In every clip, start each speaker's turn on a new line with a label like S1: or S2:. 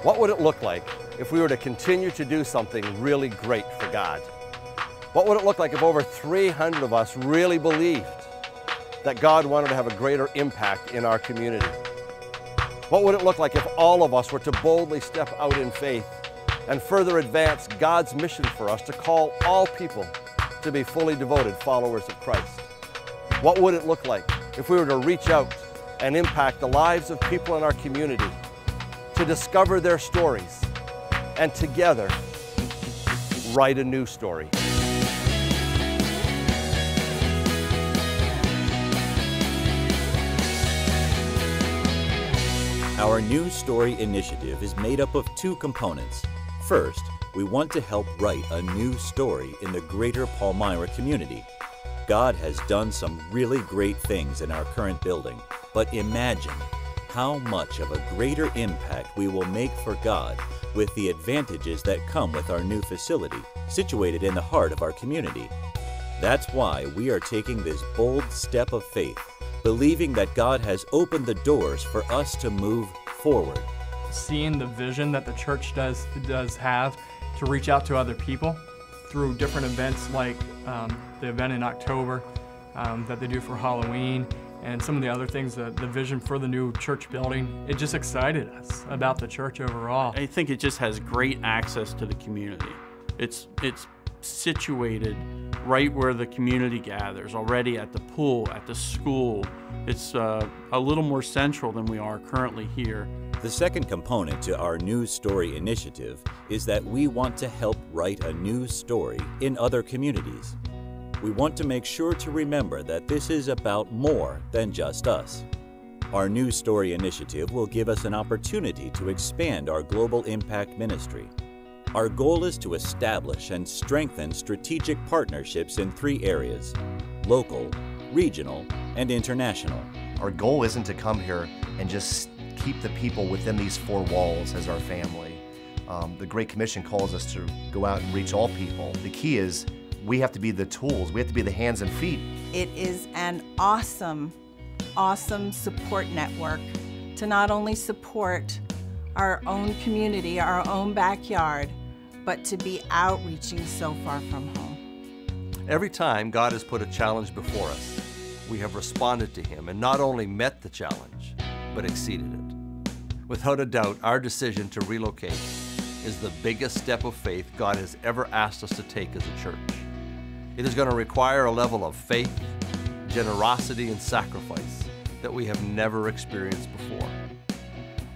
S1: What would it look like if we were to continue to do something really great for God? What would it look like if over 300 of us really believed that God wanted to have a greater impact in our community? What would it look like if all of us were to boldly step out in faith and further advance God's mission for us to call all people to be fully devoted followers of Christ? What would it look like if we were to reach out and impact the lives of people in our community, to discover their stories, and together write a new story?
S2: Our New Story initiative is made up of two components. First, we want to help write a new story in the greater Palmyra community. God has done some really great things in our current building, but imagine how much of a greater impact we will make for God with the advantages that come with our new facility, situated in the heart of our community. That's why we are taking this bold step of faith, believing that God has opened the doors for us to move forward.
S3: Seeing the vision that the church does have to reach out to other people through different events like the event in October that they do for Halloween, and some of the other things, the vision for the new church building, it just excited us about the church overall.
S4: I think it just has great access to the community. It's situated right where the community gathers, already at the pool, at the school. It's a little more central than we are currently here.
S2: The second component to our New Story initiative is that we want to help write a new story in other communities. We want to make sure to remember that this is about more than just us. Our New Story initiative will give us an opportunity to expand our global impact ministry. Our goal is to establish and strengthen strategic partnerships in 3 areas: local, regional, and international.
S5: Our goal isn't to come here and just keep the people within these 4 walls as our family. The Great Commission calls us to go out and reach all people. The key is we have to be the tools. We have to be the hands and feet.
S6: It is an awesome, awesome support network to not only support our own community, our own backyard, but to be outreaching so far from home.
S1: Every time God has put a challenge before us, we have responded to Him and not only met the challenge, but exceeded it. Without a doubt, our decision to relocate is the biggest step of faith God has ever asked us to take as a church. It is going to require a level of faith, generosity, and sacrifice that we have never experienced before.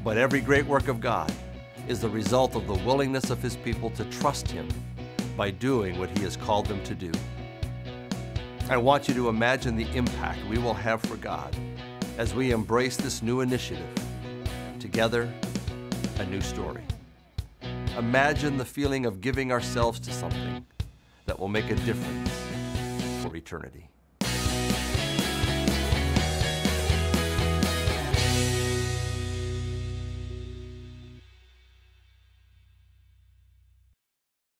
S1: But every great work of God is the result of the willingness of His people to trust Him by doing what He has called them to do. I want you to imagine the impact we will have for God as we embrace this new initiative. Together, a new story. Imagine the feeling of giving ourselves to something that will make a difference for eternity.